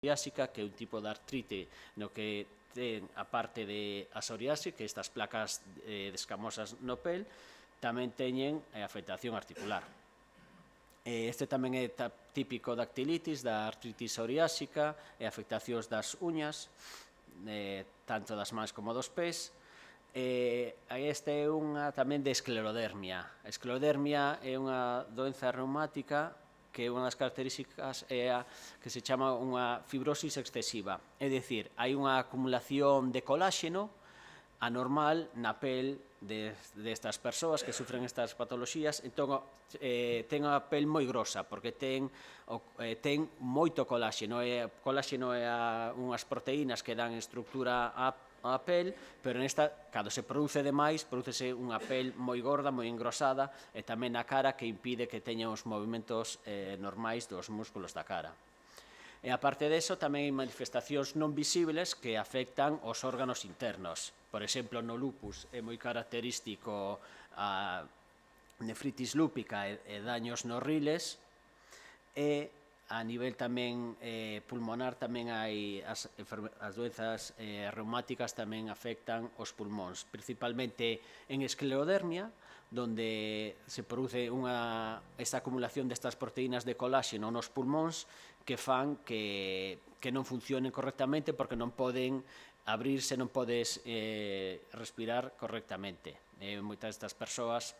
psoriásica, que é un tipo de artrite no que ten a parte de a psoriase, que estas placas descamosas no pel, tamén teñen afectación articular. Este tamén é típico da dactilitis, da artritis psoriásica e afectacións das uñas, tanto das mans como dos pés. Esta é unha tamén de esclerodermia. A esclerodermia é unha doenza reumática que unha das características é a que se chama unha fibrosis excesiva, é dicir, hai unha acumulación de coláxeno anormal na pel destas persoas que sufren estas patoloxías, entón ten a pel moi grosa, porque ten moito coláxeno, coláxeno é unhas proteínas que dan estructura á pel, pero nesta, cando se produce demais, producese unha pel moi gorda, moi engrosada, e tamén na cara que impide que teña os movimentos normais dos músculos da cara. E aparte deso, tamén hai manifestacións non visibles que afectan os órganos internos. Por exemplo, no lupus é moi característico a nefritis lúpica e daños nos riles, e a nivel tamén pulmonar tamén hai as doenzas reumáticas tamén afectan os pulmóns, principalmente en esclerodermia, donde se produce esta acumulación destas proteínas de coláxeno nos pulmóns que fan que non funcionen correctamente porque non poden abrirse, non podes respirar correctamente. Moitas destas persoas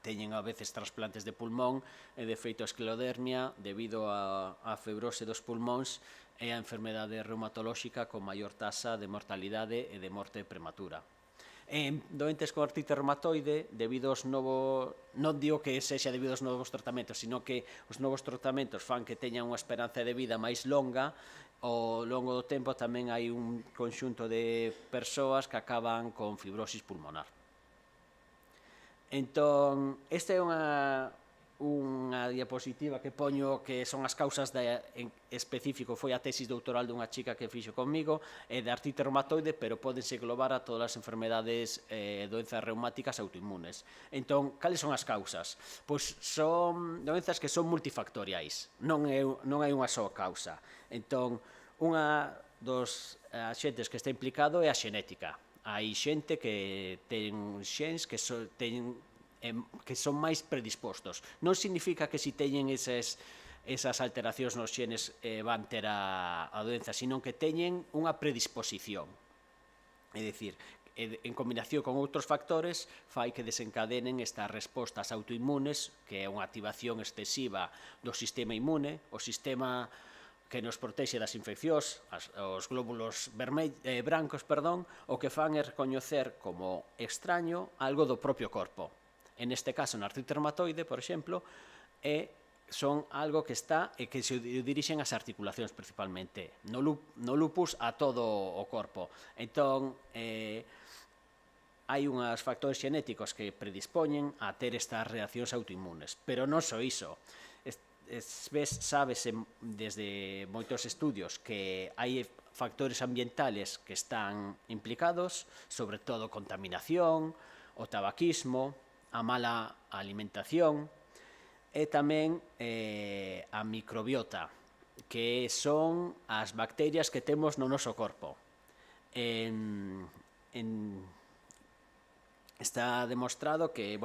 teñen a veces trasplantes de pulmón e de feito a esclerodermia debido á fibrose dos pulmóns e a enfermedade reumatolóxica con maior tasa de mortalidade e de morte prematura. En doentes con artrite reumatoide, debido aos novos, non digo que sexa debido aos novos tratamentos, sino que os novos tratamentos fan que teñan unha esperanza de vida máis longa, ao longo do tempo tamén hai un conxunto de persoas que acaban con fibrosis pulmonar. Entón, esta é unha diapositiva que poño que son as causas en específico, foi a tesis doutoral dunha chica que fixo comigo, de artrite reumatoide, pero pódense englobar a todas as enfermedades doenzas reumáticas autoinmunes. Entón, cales son as causas? Pois son doenzas que son multifactoriais, non hai unha só causa. Entón, unha dos axentes que está implicado é a xenética. Hai xente que ten xens que son máis predispostos. Non significa que si teñen esas alteracións nos xenes van ter a doenza, sino que teñen unha predisposición. É dicir, en combinación con outros factores, fai que desencadenen estas respostas autoinmunes, que é unha activación excesiva do sistema inmune, o sistema que nos protexe das infeccións, os glóbulos brancos, o que fan é recoñecer como extraño algo do propio corpo. En este caso, na artrite reumatoide, por exemplo, son algo que está e que se dirixen ás articulacións principalmente. No lupus a todo o corpo. Entón, hai uns factores xenéticos que predispoñen a ter estas reaccións autoinmunes, pero non só iso. Sábese desde moitos estudios que hai factores ambientales que están implicados, sobre todo contaminación, o tabaquismo, a mala alimentación e tamén a microbiota, que son as bacterias que temos no noso corpo. Está demostrado que,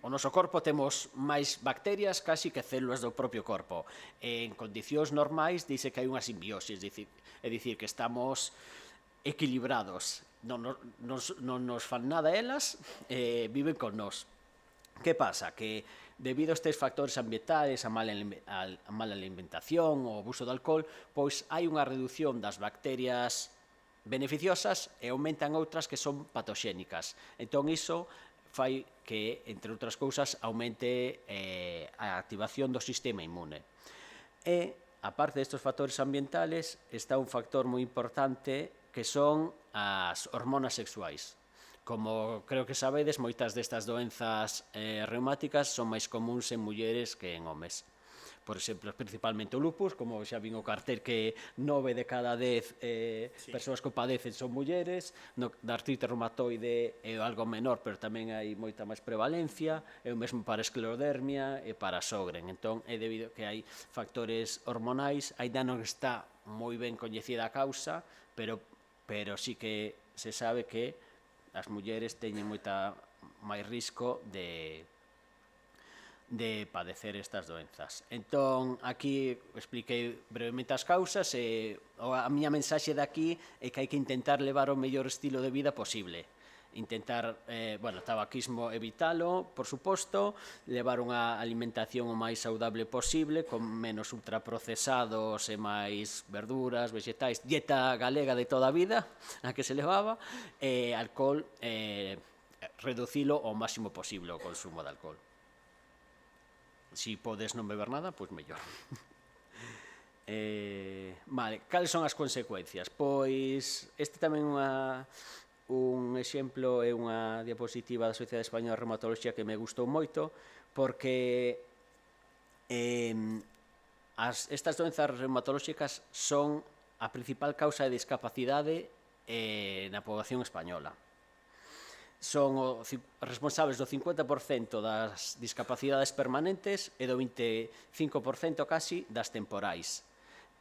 o noso corpo temos máis bacterias casi que células do propio corpo. En condicións normais dice que hai unha simbiose, é dicir, que estamos equilibrados. Non nos fan nada elas, viven con nós. Que pasa? Que debido a estes factores ambientales, a mala alimentación, o abuso de alcohol, pois hai unha reducción das bacterias beneficiosas e aumentan outras que son patoxénicas. Entón, iso fai que, entre outras cousas, aumente a activación do sistema inmune. E, aparte destes factores ambientales, está un factor moi importante que son as hormonas sexuais. Como creo que sabedes, moitas destas doenzas reumáticas son máis comuns en mulleres que en homes. por exemplo, principalmente o lupus, como xa vin o cartel que 9 de cada 10 persoas que padecen son mulleres, da artrite reumatoide é algo menor, pero tamén hai moita máis prevalencia, é o mesmo para a esclerodermia e para a Sjögren. Entón, é debido que hai factores hormonais, ainda non está moi ben coñecida a causa, pero sí que se sabe que as mulleres teñen moita máis risco de padecer estas doenzas. Entón, aquí expliquei brevemente as causas e a miña mensaxe daqui é que hai que intentar levar o mellor estilo de vida posible. Intentar, tabaquismo evitalo, por suposto, levar unha alimentación o máis saudable posible, con menos ultraprocesados e máis verduras, vegetais, dieta galega de toda a vida, a que se levaba, e alcohol, reducilo ao máximo posible o consumo de alcohol. Si podes non beber nada, pois mellor. Vale, cales son as consecuencias? Pois este tamén un exemplo é unha diapositiva da Sociedade Española de Reumatoloxía que me gustou moito, porque estas doenzas reumatolóxicas son a principal causa de discapacidade na poboación española. Son responsables do 50% das discapacidades permanentes e do 25% casi das temporais.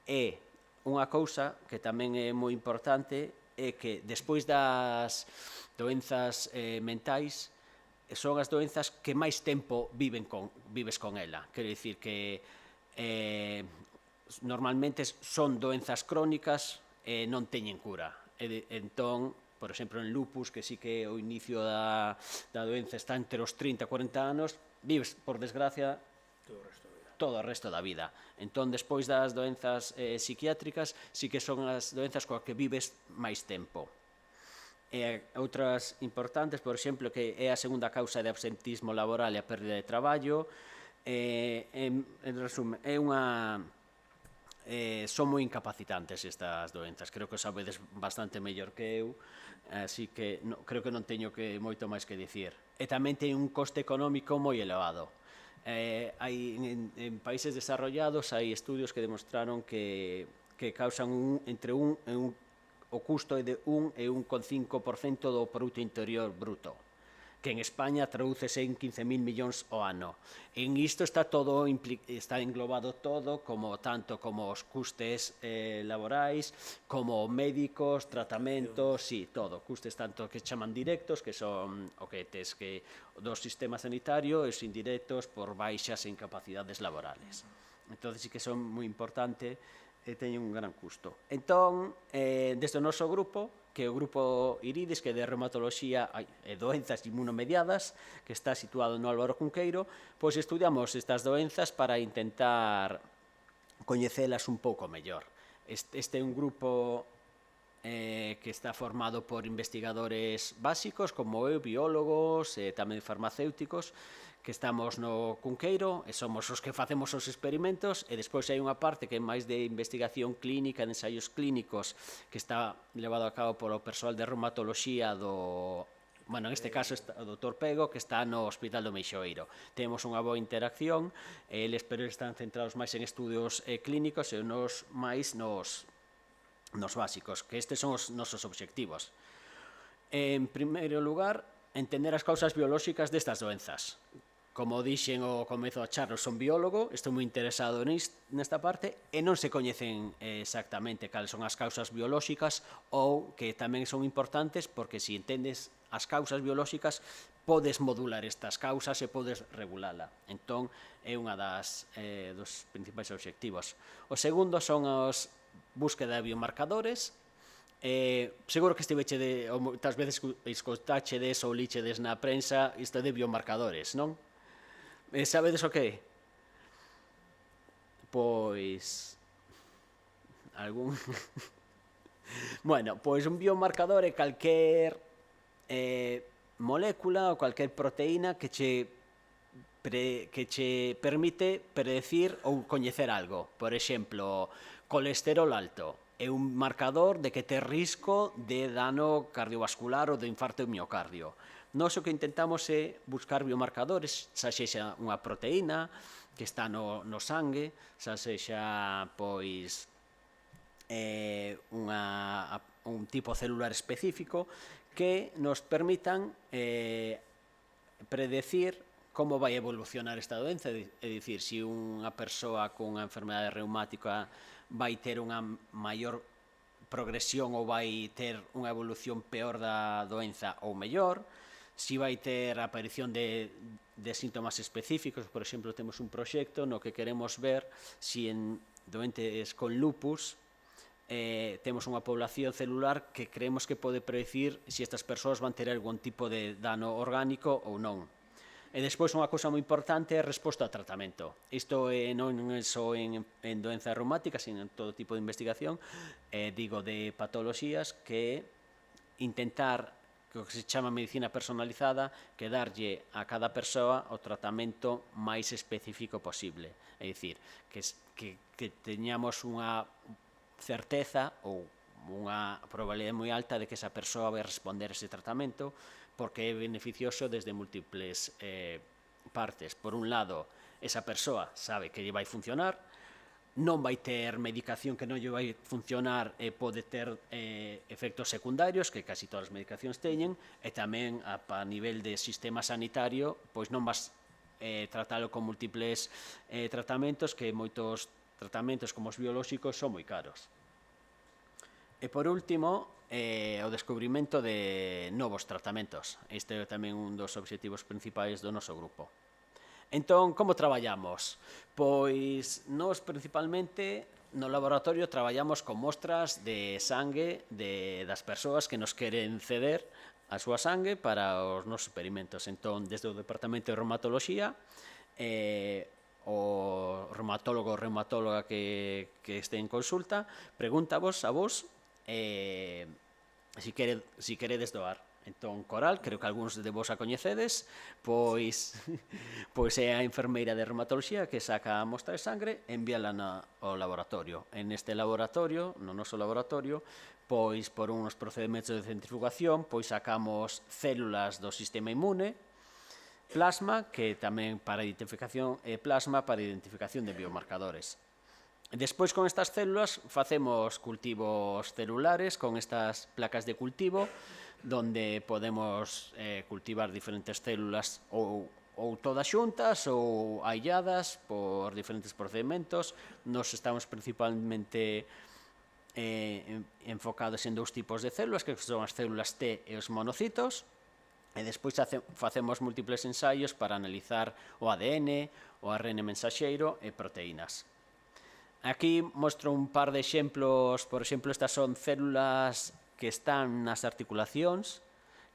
E unha cousa que tamén é moi importante é que despois das doenzas mentais son as doenzas que máis tempo vives con ela. Quero dicir que normalmente son doenzas crónicas e non teñen cura. Entón, por exemplo, en lupus, que sí que o inicio da doenza está entre os 30 e 40 anos, vives, por desgracia, todo o resto da vida. Entón, despois das doenzas psiquiátricas, sí que son as doenzas coas que vives máis tempo. Outras importantes, por exemplo, que é a segunda causa de absentismo laboral e a pérdida de traballo. En resumen, son moi incapacitantes estas doenzas, creo que o sabedes bastante mellor que eu, así que creo que non teño moito máis que dicir. E tamén ten un coste económico moi elevado. En países desarrollados hai estudios que demostraron que causan o custo é de 1 e 1,5% do Produto Interior Bruto, que en España tradúcese en 15.000 millóns ao ano. En isto está englobado todo, tanto como os custes laborais, como médicos, tratamentos, sí, todo. Custes tanto que chaman directos, que son o que tes que do sistema sanitario, e os indirectos por baixas e incapacidades laborales. Entón, sí que son moi importante e teñen un gran custo. Entón, desde o noso grupo, que é o grupo IRIDIS, que é de reumatoloxía e doenzas inmunomediadas, que está situado no Álvaro Cunqueiro, pois estudiamos estas doenzas para intentar coñecelas un pouco mellor. Este é un grupo que está formado por investigadores básicos, como eu, biólogos e tamén farmacéuticos, que estamos no Cunqueiro e somos os que facemos os experimentos, e despois hai unha parte que é máis de investigación clínica, de ensaios clínicos, que está levado a cabo polo persoal de reumatoloxía en este caso o Dr. Pego, que está no Hospital do Meixoeiro. Temos unha boa interacción, eles están centrados máis en estudios clínicos e nos máis nos básicos, que estes son os nosos obxectivos. En primeiro lugar, entender as causas biolóxicas destas doenzas. Como dixen ao comezo da charla, son biólogo, estou moi interesado nesta parte, e non se coñecen exactamente cales son as causas biolóxicas, ou que tamén son importantes porque se entendes as causas biolóxicas podes modular estas causas e podes regulala. Entón, é unha dos principais obxectivos. O segundo son as búsqueda de biomarcadores. Seguro que moitas veces escoitachedes ou lichedes na prensa isto de biomarcadores, non? Sabedes o que é? Pois algún pois un biomarcador é calquer molécula ou calquer proteína que che permite predecir ou coñecer algo. Por exemplo, colesterol alto é un marcador de que tes risco de dano cardiovascular ou de infarto de miocardio. Nós o que intentamos é buscar biomarcadores, xa sexa unha proteína, que está no sangue, xa sexa pois un tipo celular específico que nos permitan predecir como vai evolucionar esta doenza, é dicir, se unha persoa con unha enfermedade reumática vai ter unha maior progresión ou vai ter unha evolución peor da doenza ou mellor, se vai ter a aparición de síntomas específicos. Por exemplo, temos un proxecto no que queremos ver se en doentes con lupus temos unha población celular que creemos que pode predecir se estas persoas van ter algún tipo de dano orgánico ou non. E despois unha cousa moi importante é a resposta ao tratamento. Isto non é só en doenzas reumáticas, sino en todo tipo de investigación, digo, de patoloxías, que intentar, que se chama medicina personalizada, que darlle a cada persoa o tratamento máis específico posible. É dicir, que teñamos unha certeza ou unha probabilidade moi alta de que esa persoa vai responder a ese tratamento, porque é beneficioso desde múltiples partes. Por un lado, esa persoa sabe que lle vai funcionar, non vai ter medicación que non lle vai funcionar e pode ter efectos secundarios, que casi todas as medicacións teñen, e tamén a nivel de sistema sanitario, pois non vas tratalo con múltiples tratamentos, que moitos tratamentos como os biolóxicos son moi caros. E por último, o descubrimento de novos tratamentos. Este é tamén un dos obxectivos principais do noso grupo. Entón, como traballamos? Pois nós principalmente no laboratorio traballamos con mostras de sangue das persoas que nos queren ceder a súa sangue para os nosos experimentos. Entón, desde o Departamento de Reumatoloxía, o reumatólogo ou reumatóloga que este en consulta pregúntavos a vos si queredes doar. Entón, Coral, creo que algúns de vos a coñecedes, pois é a enfermeira de reumatoloxía que saca a mostra de sangre e envíala ao laboratorio. En este laboratorio, no noso laboratorio, pois por uns procedementos de centrifugación, pois sacamos células do sistema inmune, plasma, que tamén para identificación, e plasma para identificación de biomarcadores. Despois, con estas células, facemos cultivos celulares con estas placas de cultivo, donde podemos cultivar diferentes células ou todas xuntas ou ailladas por diferentes procedementos. Nos estamos principalmente enfocados en dous tipos de células, que son as células T e os monocitos, e despois facemos múltiples ensaios para analizar o ADN, o ARN mensaxeiro e proteínas. Aquí mostro un par de exemplos. Por exemplo, estas son células que están nas articulacións,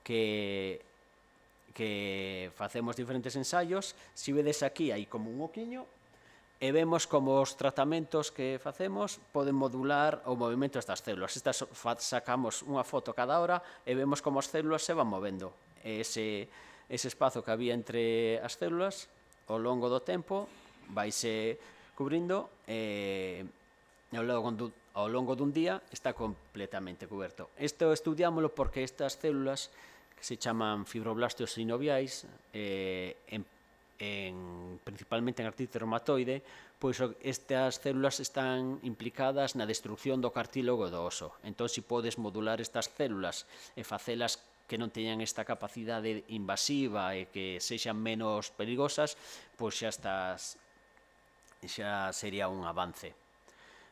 que facemos diferentes ensaios. Se vedes aquí, hai como un oquiño, e vemos como os tratamentos que facemos poden modular o movimento destas células. Estas sacamos unha foto cada hora e vemos como as células se van movendo. Ese espazo que había entre as células ao longo do tempo vaise cubrindo e ao longo dun día está completamente coberto. Isto estudiámoslo porque estas células, que se chaman fibroblastos sinoviais, principalmente en artrite reumatoide, pois estas células están implicadas na destrucción do cartílago do oso. Entón, se podes modular estas células e facelas que non teñan esta capacidade invasiva e que sexan menos perigosas, pois xa sería un avance.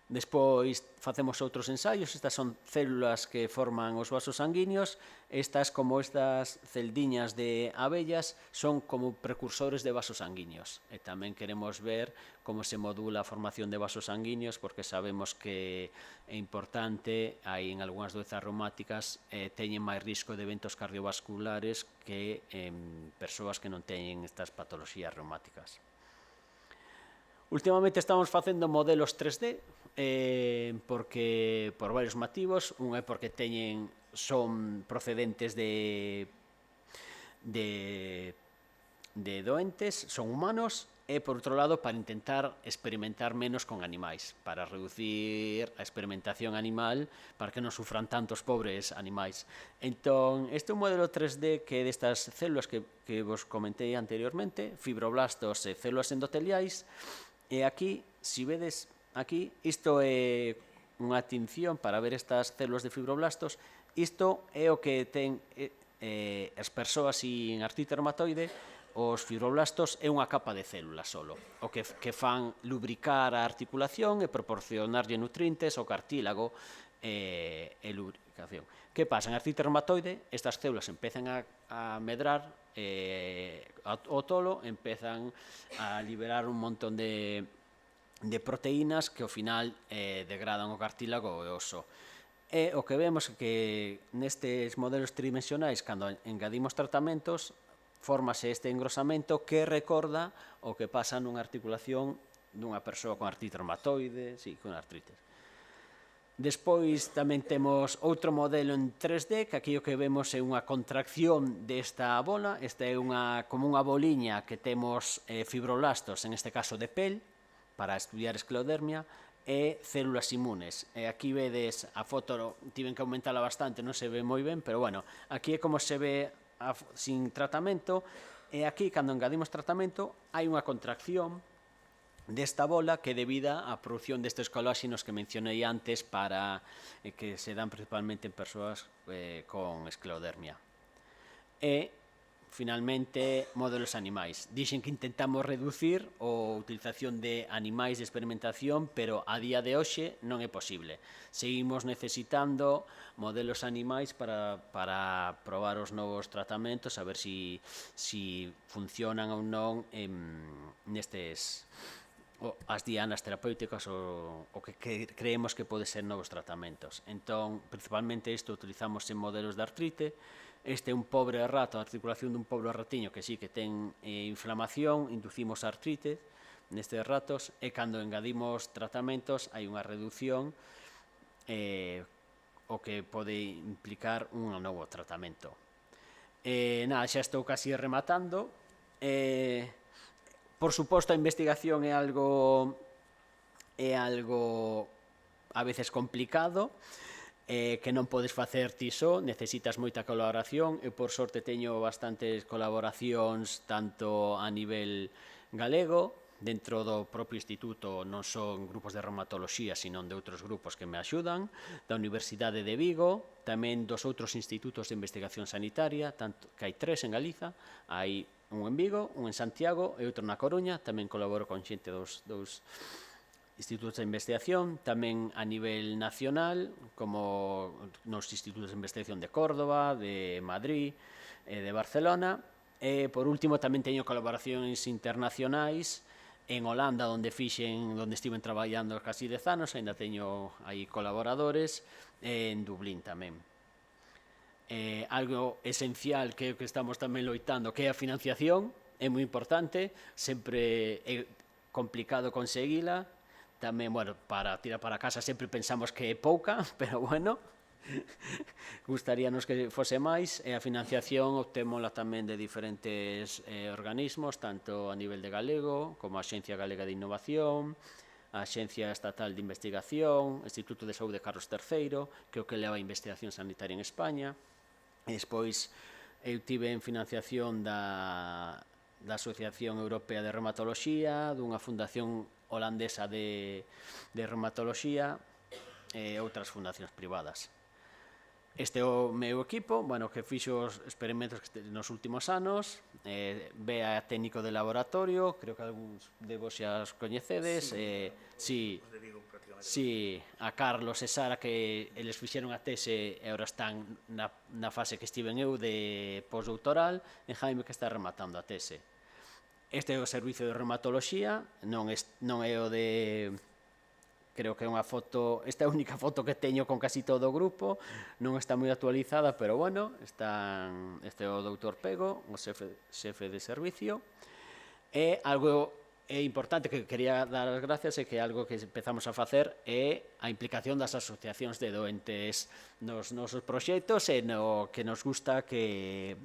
Despois facemos outros ensaios. Estas son células que forman os vasos sanguíneos. Estas, como estas celdiñas de abellas, son como precursores de vasos sanguíneos. E tamén queremos ver como se modula a formación de vasos sanguíneos, porque sabemos que é importante, hai en algunhas doenzas reumáticas, teñen máis risco de eventos cardiovasculares que en persoas que non teñen estas patoloxías reumáticas. Últimamente estamos facendo modelos 3D, porque por varios motivos. Un é porque son procedentes de doentes, son humanos, e, por outro lado, para intentar experimentar menos con animais, para reducir a experimentación animal, para que non sufran tantos pobres animais. Entón, este é un modelo 3D que é destas células que vos comentei anteriormente, fibroblastos e células endoteliais, e aquí, se vedes aquí, isto é unha tinción para ver estas células de fibroblastos. Isto é o que ten as persoas sin artrite reumatoide. Os fibroblastos é unha capa de células solo, o que fan lubricar a articulación e proporcionarlle nutrientes ao cartílago e lubricación. Que pasa? En artrite reumatoide, estas células empezan a medrar o tolo, empezan a liberar un montón de proteínas que ao final degradan o cartílago e o oso. E o que vemos é que nestes modelos tridimensionais, cando engadimos tratamentos, fórmase este engrosamento que recorda o que pasa nunha articulación dunha persoa con artrite reumatoide, con artrites. Despois tamén temos outro modelo en 3D, que aquí o que vemos é unha contracción desta bola. Esta é como unha boliña que temos fibroblastos, en este caso de pel, para estudiar esclerodermia, e células inmunes. E aquí vedes a foto, tiven que aumentala bastante, non se ve moi ben, pero bueno, aquí é como se ve sin tratamento, e aquí, cando engadimos tratamento, hai unha contracción desta bola que é debida á produción destes coláxenos que mencionei antes que se dan principalmente en persoas con esclerodermia. E, finalmente, modelos animais. Dixen que intentamos reducir a utilización de animais de experimentación, pero a día de hoxe non é posible. Seguimos necesitando modelos animais para probar os novos tratamentos, a ver se funcionan ou non nestes as dianas terapéuticas o que creemos que pode ser novos tratamentos. Entón, principalmente isto utilizamos en modelos de artrite. Este é un pobre rato, a articulación dun pobre ratiño que sí que ten inflamación, inducimos artrite nestes ratos, e cando engadimos tratamentos hai unha reducción o que pode implicar un novo tratamento. Nada, xa estou casi rematando. Por suposto, a investigación é algo a veces complicado, que non podes facer ti só, necesitas moita colaboración. Eu, por sorte, teño bastantes colaboracións tanto a nivel galego, dentro do propio instituto, non son grupos de reumatoloxía, sino de outros grupos que me axudan, da Universidade de Vigo, tamén dos outros institutos de investigación sanitaria, que hai 3 en Galiza, hai un en Vigo, un en Santiago e outro na Coruña. Tamén colaboro con xente dos institutos de investigación, tamén a nivel nacional, como nos institutos de investigación de Córdoba, de Madrid e de Barcelona. E, por último, tamén teño colaboracións internacionais en Holanda, onde estiven traballando casi 10 anos, ainda teño aí colaboradores, e en Dublín tamén. Algo esencial que estamos tamén loitando, que é a financiación, é moi importante, sempre é complicado conseguila. Tamén, bueno, para tirar para casa sempre pensamos que é pouca, pero bueno, gustaríanos que fose máis, e a financiación obtémola tamén de diferentes organismos, tanto a nivel de galego, como a Axencia Galega de Innovación, a Axencia Estatal de Investigación, o Instituto de Saúde Carlos III, que é o que leva a investigación sanitaria en España. E despois eu tive en financiación da Asociación Europea de Reumatoloxía, dunha fundación holandesa de reumatoloxía e outras fundacións privadas. Este é o meu equipo, que fixo os experimentos nos últimos anos. Bea técnico de laboratorio, creo que algúns de vos xa os coñecedes. Sí, a Carlos e Sara, que eles fixeron a tese e agora están na fase que estiven eu de postdoctoral, e Jaime, que está rematando a tese. Este é o servicio de reumatoloxía, non é o de... Creo que é unha foto, esta é a única foto que teño con casi todo o grupo, non está moi actualizada, pero bueno, este é o doutor Pego, o xefe de servicio, e algo importante que quería dar as gracias é que algo que empezamos a facer é a implicación das asociacións de doentes nos nosos proxectos e no que nos gusta que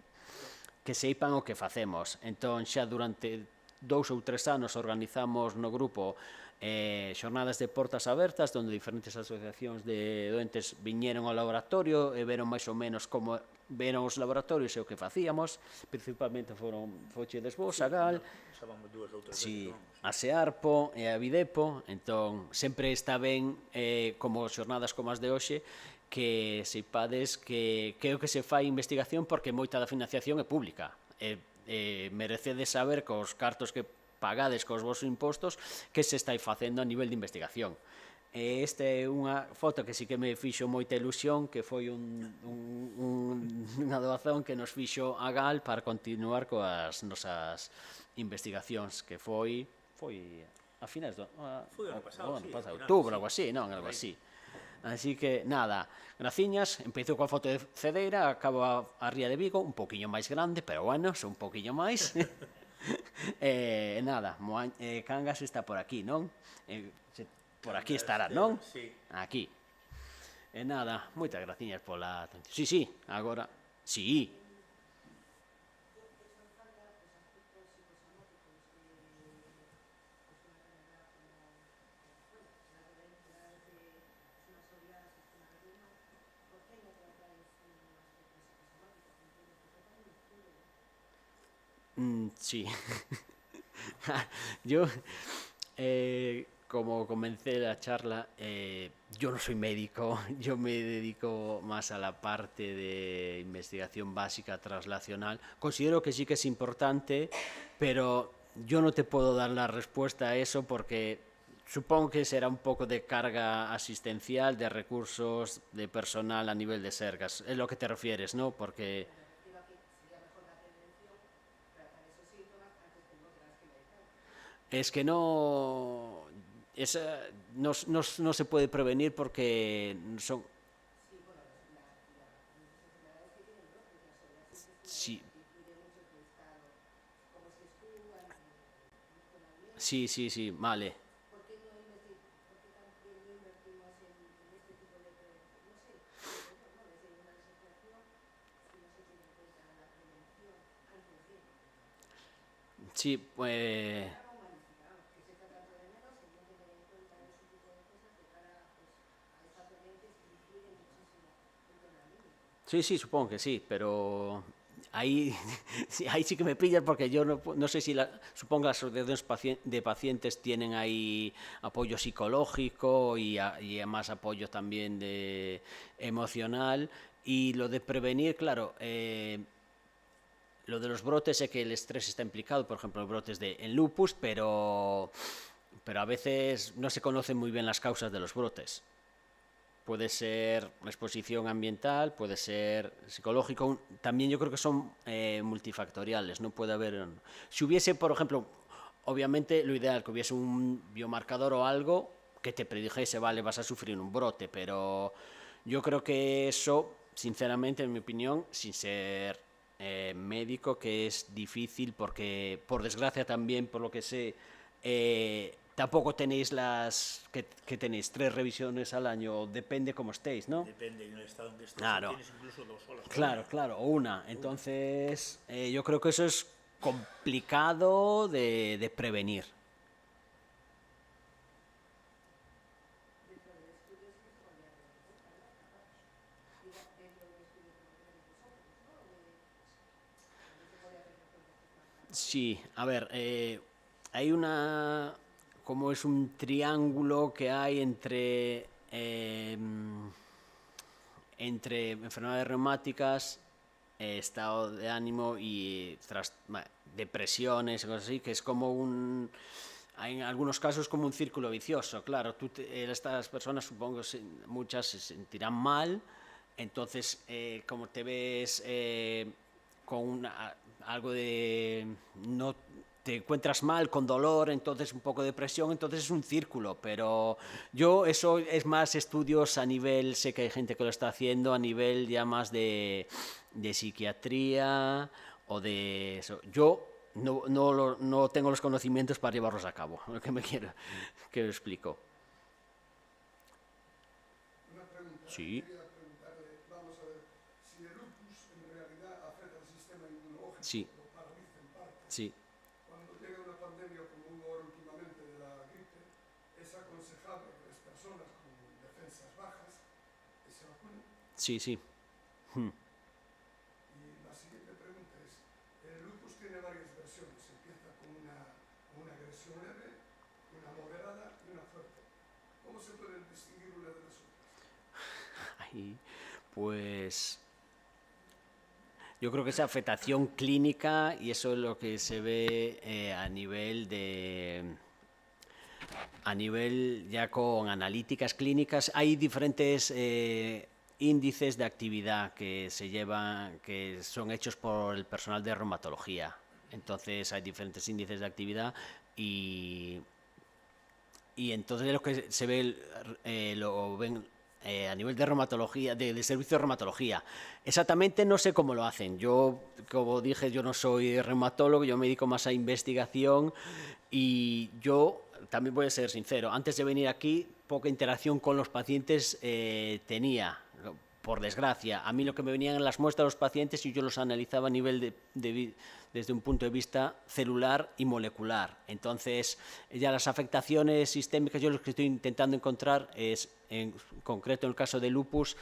seipan o que facemos. Entón, xa durante 2 ou 3 anos organizamos no grupo xornadas de portas abertas onde diferentes asociacións de doentes viñeron ao laboratorio e veron máis ou menos como veron os laboratorios e o que facíamos, principalmente fochedes vos, a GAL, a SEARPO e a Videpo, entón sempre está ben como xornadas como as de hoxe que seipades que é o que se fai investigación porque moita da financiación é pública e merecedes saber cos cartos que pagades cos vosos impostos que se estai facendo a nivel de investigación. Esta é unha foto que sí que me fixo moita ilusión, que foi unha doazón que nos fixo a GAL para continuar coas nosas investigacións, que foi a finais do ano pasado, outubro, algo así, non? Algo así. Así que, nada, graciñas, empezou coa foto de Cedeira, acabo a Ría de Vigo, un poquinho máis grande, pero bueno, son un poquinho máis. Nada, Cangas está por aquí, non? Por aquí estará, non? Aquí. Nada, moitas graciñas pola atención. Sí, agora, sí. Sí. Yo, como comencé la charla, yo no soy médico, yo me dedico más a la parte de investigación básica translacional. Considero que sí que es importante, pero yo no te puedo dar la respuesta a eso porque supongo que será un poco de carga asistencial, de recursos, de personal a nivel de Sergas. Es lo que te refieres, ¿no? Porque es que no, no se puede prevenir porque son... Sí, sí, vale. Sí, pues... Sí, supongo que sí, pero ahí, ahí sí que me pillas porque yo no sé si, supongo que las asociaciones de pacientes tienen ahí apoyo psicológico y además apoyo también emocional. Y lo de prevenir, claro, lo de los brotes sé que el estrés está implicado, por ejemplo, brotes en lupus, pero a veces no se conocen muy bien las causas de los brotes. Puede ser exposición ambiental, puede ser psicológico, también yo creo que son multifactoriales, no puede haber... Si hubiese, por ejemplo, obviamente lo ideal que hubiese un biomarcador o algo que te predijese, vale, vas a sufrir un brote, pero yo creo que eso, sinceramente, en mi opinión, sin ser médico, que es difícil porque, por desgracia también, por lo que sé, tampoco tenéis que tenéis 3 revisiones al año, depende cómo estéis, ¿no? Depende del estado en que estés, claro. Tienes incluso 2 horas. Claro, o una. Entonces, yo creo que eso es complicado de prevenir. Sí, a ver, hay como es un triángulo que hay entre enfermedades reumáticas, estado de ánimo y depresiones y cosas así, que es como en algunos casos como un círculo vicioso. Claro, estas personas, supongo que muchas se sentirán mal, entonces como te ves con algo de... no te encuentras mal, con dolor, entonces un poco de depresión, entonces es un círculo, pero yo eso es más estudios a nivel, sé que hay gente que lo está haciendo a nivel ya más de psiquiatría o de eso. Yo no tengo los conocimientos para llevarlos a cabo, lo que que explico. Una pregunta. Sí. Quería preguntarle, vamos a ver, si el lupus en realidad afecta al sistema inmunológico, Sí. lo paraliza en parte. Sí. Cuando llega una pandemia es aconsejable que las personas con defensas bajas se vacunen. Sí, sí. Y la siguiente pregunta es, el lupus tiene varias versiones, empieza con una agresión leve, una moderada y una fuerte. ¿Cómo se pueden distinguir una de las otras? Ahí, pues yo creo que esa afectación clínica, y eso es lo que se ve a nivel ya con analíticas clínicas, hay diferentes índices de actividad que se llevan, que son hechos por el personal de reumatología. Entonces hay diferentes índices de actividad y entonces lo que se ve, lo ven a nivel de reumatología, de servicio de reumatología. Exactamente no sé cómo lo hacen. Yo, como dije, yo no soy reumatólogo, yo me dedico más a investigación y yo también voy a ser sincero, antes de venir aquí poca interacción con los pacientes tenía, por desgracia. A mí lo que me venían en las muestras de los pacientes y yo los analizaba a nivel desde un punto de vista celular y molecular. Entonces, ya las afectaciones sistémicas, yo lo que estoy intentando encontrar es, en concreto en el caso de lupus,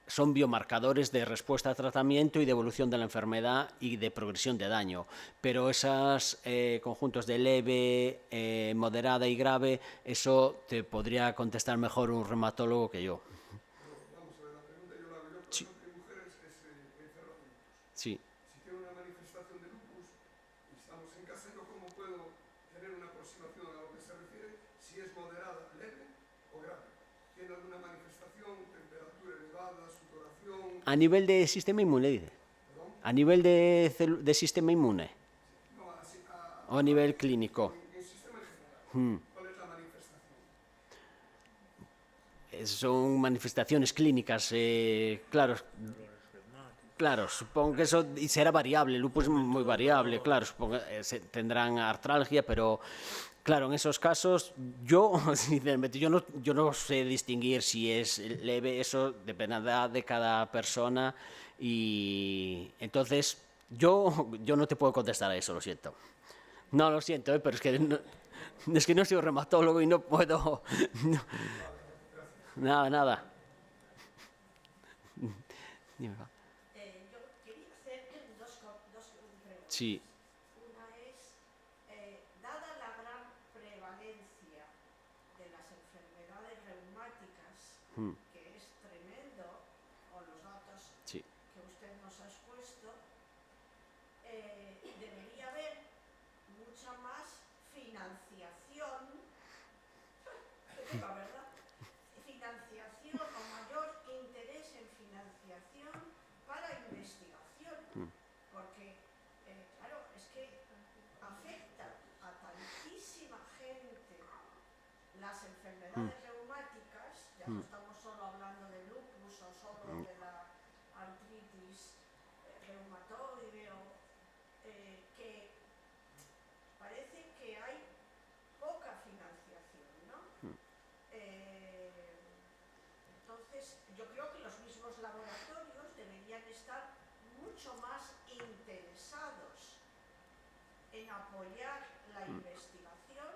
son biomarcadores de respuesta a tratamiento y de evolución de la enfermedad y de progresión de daño. Pero esos conjuntos de leve, moderada y grave, eso te podría contestar mejor un reumatólogo que yo. Pero vamos a ver, la pregunta yo la hago yo, por Sí. ejemplo, en mujeres es enferma de lupus. Sí. Si tiene una manifestación de lupus y estamos en casa, ¿yo cómo puedo tener una aproximación a lo que se refiere? Si es moderada, leve o grave. ¿Tiene alguna manifestación, temperatura elevada, sudoración? A nivel de sistema inmune, dice. ¿Perdón? A nivel de sistema inmune No, así, o a nivel clínico. en sistema en general. ¿Cuál es la manifestación? Son manifestaciones clínicas, claro. Dolores reumáticos. Claro, supongo que eso y será variable, el lupus es muy variable, claro, supongo que tendrán artralgia, pero claro, en esos casos yo, sinceramente, yo no sé distinguir si es leve, eso dependerá de cada persona y entonces yo no te puedo contestar a eso, lo siento. No, lo siento, pero es que no soy reumatólogo y no puedo... Nada, nada. Dime, va. Yo quería hacer dos preguntas. Sí. Una es, dada la gran prevalencia de las enfermedades reumáticas, que es tremendo, con los datos Sí. que usted nos ha expuesto, debería haber mucha más financiación, la verdad, financiación o mayor interés en financiación para investigación, porque, claro, es que afecta a tantísima gente las enfermedades reumáticas, ya no estamos solo hablando de lupus o solo de la artritis reumatoide, que parece que hay poca financiación, ¿no? Entonces, yo creo que los mismos laboratorios deberían estar mucho más interesados en apoyar la investigación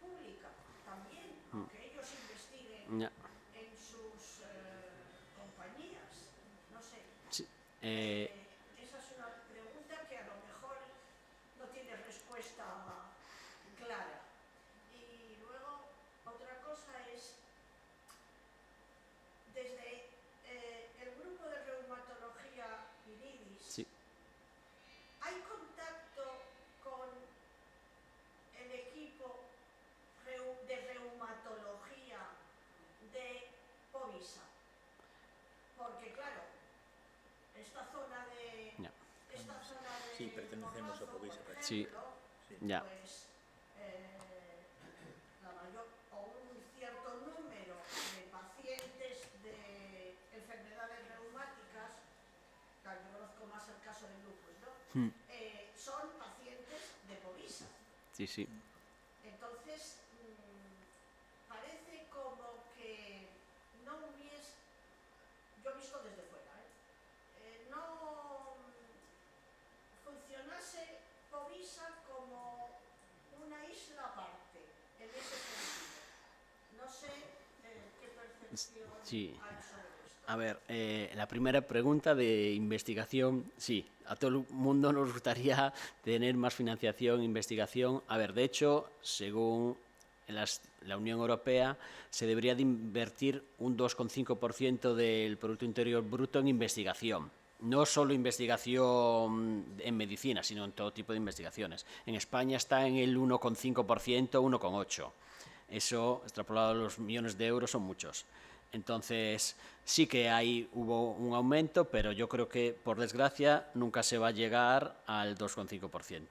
pública también, aunque ellos investiguen Ya. en sus compañías, no sé. Sí. Esa es una pregunta que a lo mejor no tiene respuesta clara. Y luego, otra cosa es, desde el grupo de reumatología Iridis, Sí. ¿hay contacto con el equipo de reumatología de Povisa? Porque claro, esta zona de... Ya. Sí, pertenecemos a Povisa, por Sí. ejemplo, Sí. Ya. pues la mayor o un cierto número de pacientes de enfermedades reumáticas, claro, yo conozco más el caso del lupus, ¿no? Son pacientes de Povisa. Sí, sí. Entonces, parece como que no hubiese, yo he visto desde fuera, no funcionase Povisa como una isla aparte, en ese sentido. Sí. A ver, la primera pregunta de investigación, sí, a todo el mundo nos gustaría tener más financiación e investigación. A ver, de hecho, según la Unión Europea, se debería de invertir un 2,5% del Producto Interior Bruto en investigación. No solo investigación en medicina, sino en todo tipo de investigaciones. En España está en el 1,5%, 1,8%. Eso, extrapolado a los millones de euros, son muchos. Entonces, sí que hubo un aumento, pero yo creo que, por desgracia, nunca se va a llegar al 2,5%.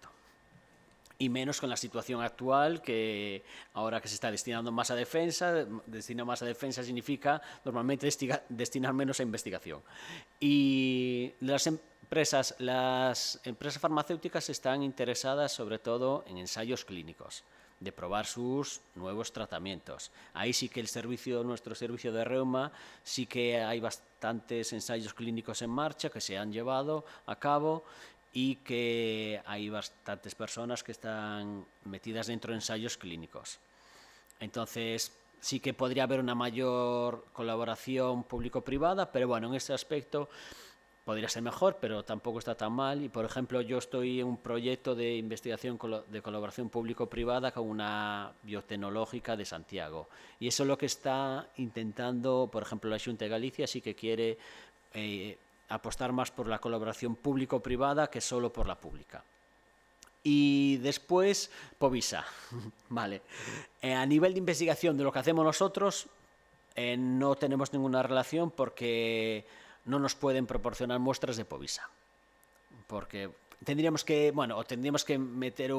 Y menos con la situación actual, que ahora que se está destinando más a defensa, destinar más a defensa significa normalmente destinar menos a investigación. Y las empresas farmacéuticas están interesadas sobre todo en ensayos clínicos, de probar sus nuevos tratamientos. Ahí sí que nuestro servicio de reuma, sí que hay bastantes ensayos clínicos en marcha que se han llevado a cabo y que hay bastantes personas que están metidas dentro de ensayos clínicos. Entonces, sí que podría haber una mayor colaboración público-privada, pero bueno, en ese aspecto podría ser mejor, pero tampoco está tan mal. Y, por ejemplo, yo estoy en un proyecto de investigación de colaboración público-privada con una biotecnológica de Santiago. Y eso es lo que está intentando, por ejemplo, la Xunta de Galicia sí que quiere apostar más por la colaboración público-privada que solo por la pública. Y después, Povisa. Vale. A nivel de investigación de lo que hacemos nosotros, no tenemos ninguna relación porque no nos pueden proporcionar muestras de Povisa. Porque tendríamos que meter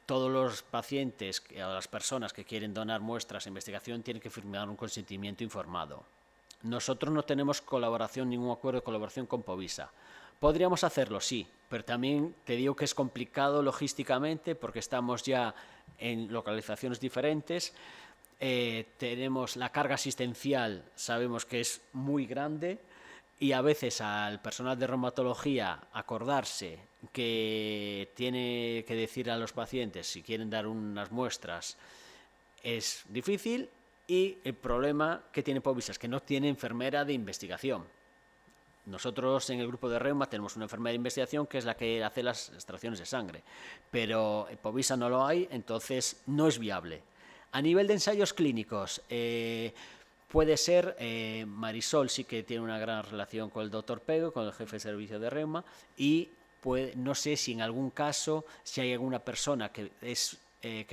todos los pacientes o las personas que quieren donar muestras de investigación tienen que firmar un consentimiento informado. Nosotros no tenemos ningún acuerdo de colaboración con Povisa. Podríamos hacerlo, sí, pero también te digo que es complicado logísticamente porque estamos ya en localizaciones diferentes. Tenemos la carga asistencial, sabemos que es muy grande y a veces al personal de reumatología acordarse que tiene que decir a los pacientes si quieren dar unas muestras es difícil. Y el problema que tiene Povisa es que no tiene enfermera de investigación. Nosotros en el grupo de reuma tenemos una enfermera de investigación que es la que hace las extracciones de sangre, pero en Povisa no lo hay, entonces no es viable. A nivel de ensayos clínicos, puede ser, Marisol sí que tiene una gran relación con el doctor Pego, con el jefe de servicio de reuma, y no sé si en algún caso, si hay alguna persona que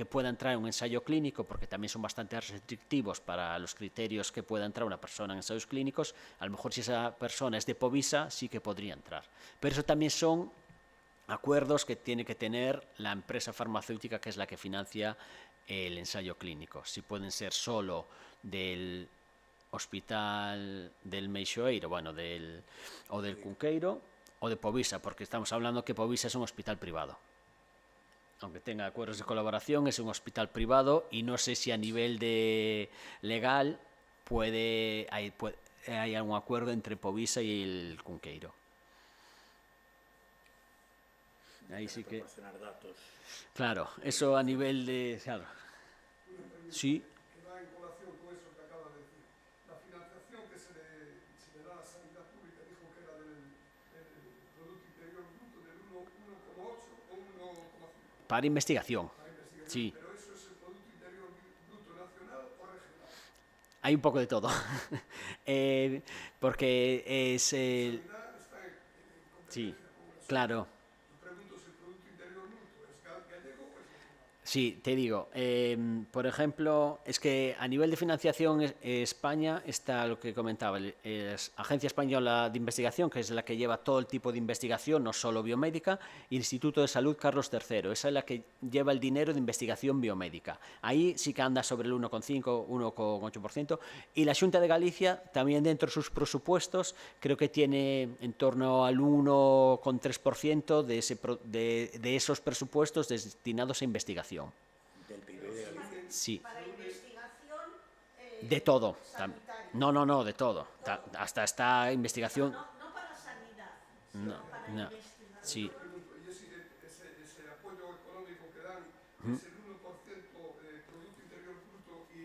pueda entrar en un ensayo clínico, porque también son bastante restrictivos para los criterios que pueda entrar una persona en ensayos clínicos, a lo mejor si esa persona es de Povisa sí que podría entrar. Pero eso también son acuerdos que tiene que tener la empresa farmacéutica que es la que financia el ensayo clínico. Si pueden ser solo del hospital del Meixoeiro, o del Cunqueiro, o de Povisa, porque estamos hablando que Povisa es un hospital privado. Aunque tenga acuerdos de colaboración, es un hospital privado y no sé si a nivel de legal hay algún acuerdo entre Povisa y el Cunqueiro. Ahí sí que... datos. Claro, eso a nivel de... Claro. Sí. Que va en colación con eso que acaba de decir. La financiación que se le da a la sanidad pública dijo que era del Producto Interior Bruto del 1,8 o 1,5. Para investigación. Sí. Pero eso es el Producto Interior Bruto nacional o regional. Hay un poco de todo. Porque es el... Sí, claro. Sí, te digo, por ejemplo, es que a nivel de financiación España está lo que comentaba, es Agencia Española de Investigación, que es la que lleva todo el tipo de investigación, no solo biomédica, y el Instituto de Salud Carlos III, esa es la que lleva el dinero de investigación biomédica. Ahí sí que anda sobre el 1,5, 1,8%, y la Xunta de Galicia también dentro de sus presupuestos creo que tiene en torno al 1,3% de esos presupuestos destinados a investigación. Del PIB de Galicia. Sí. Para investigación de todo. sanitaria. No, de todo. Hasta esta investigación. No para sanidad, sino para investigación. Sí. Y ese apoyo económico que dan es el 1% Producto Interior Bruto y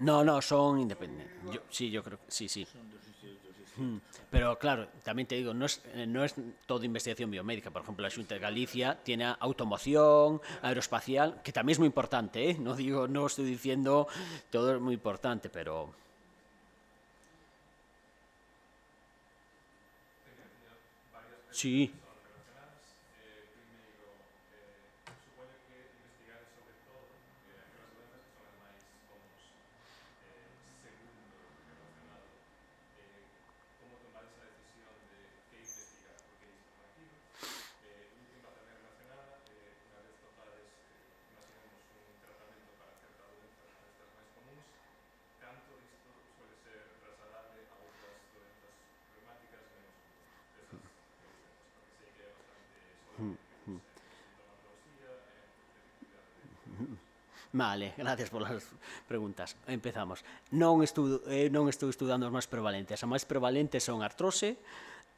No, no, son independientes. Sí, yo creo que sí, sí. Son dos institutos distintos. Pero claro, también te digo, no es todo investigación biomédica. Por ejemplo, la Xunta de Galicia tiene automoción, aeroespacial, que también es muy importante, ¿eh? No digo, no estoy diciendo todo es muy importante, pero sí. Vale, gracias polas preguntas. Empezamos. Non estou estudando as máis prevalentes. As máis prevalentes son artrose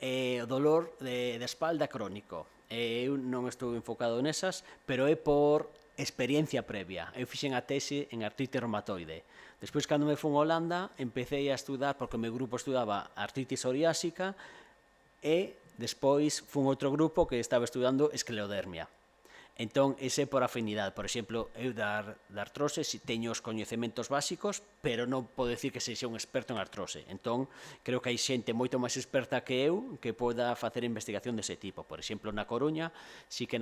e o dolor de espalda crónico. Eu non estou enfocado nesas, pero é por experiencia previa. Eu fixen a tese en artrite reumatoide. Despois, cando me fun a Holanda, empecé a estudar, porque o meu grupo estudaba artrite psoriásica, e despois fun outro grupo que estaba estudando esclerodermia. Entón, ese por afinidade. Por exemplo, eu da artrose si teño os coñecementos básicos, pero non podo decir que sexa un experto en artrose. Entón, creo que hai xente moito máis experta que eu que poda facer investigación dese tipo. Por exemplo, na Coruña sí que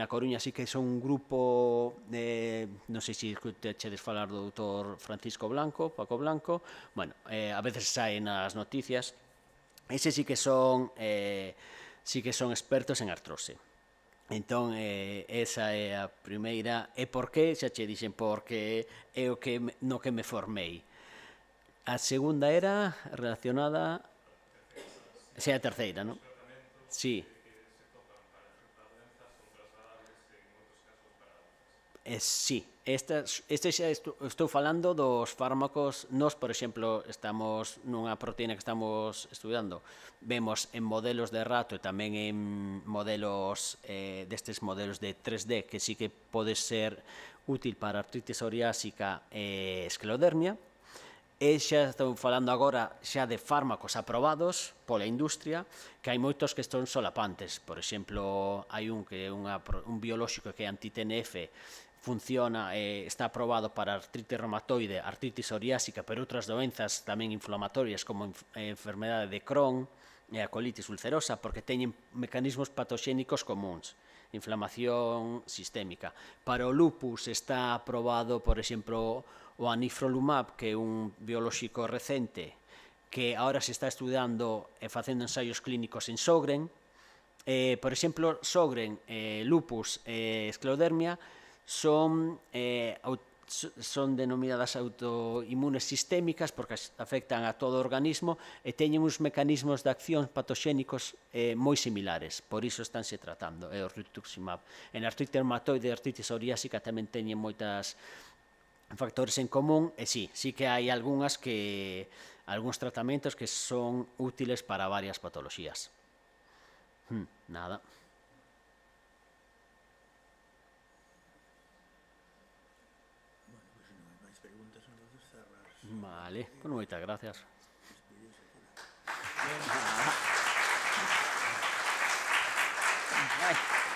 son un grupo non sei se escutechedes falar do doutor Francisco Blanco, Paco Blanco, bueno, a veces saen nas noticias. Ese sí que son expertos en artrose. Entón, esa é a primeira. E por que? Xa che dixen, porque é o que no que me formei. A segunda era relacionada... Xa a terceira, non? Sí. Sí, este xa estou falando dos fármacos. Nós, por exemplo, estamos nunha proteína que estamos estudando, vemos en modelos de rato e tamén en modelos destes modelos de 3D que sí que pode ser útil para artrite psoriásica e esclerodermia. E xa estou falando agora xa de fármacos aprobados pola industria, que hai moitos que son solapantes. Por exemplo, hai un que é un biolóxico que é anti-TNF, funciona, está aprobado para artrite reumatoide, artrite psoriásica, pero outras doenzas tamén inflamatorias como a enfermedade de Crohn e a colitis ulcerosa, porque teñen mecanismos patoxénicos comuns, inflamación sistémica. Para o lupus está aprobado, por exemplo, o anifrolumab, que é un biolóxico recente, que ahora se está estudando e facendo ensaios clínicos en Sjögren. Por exemplo, Sjögren, lupus e esclerodermia son denominadas autoinmunes sistémicas porque afectan a todo o organismo e teñen uns mecanismos de acción patoxénicos moi similares, por iso estánse tratando, é o rituximab. En artrite reumatoide e artrite psoriásica tamén teñen moitas factores en común e sí que hai algúns tratamentos que son útiles para varias patoloxías. Nada. Vale, pues moitas gracias. Ay.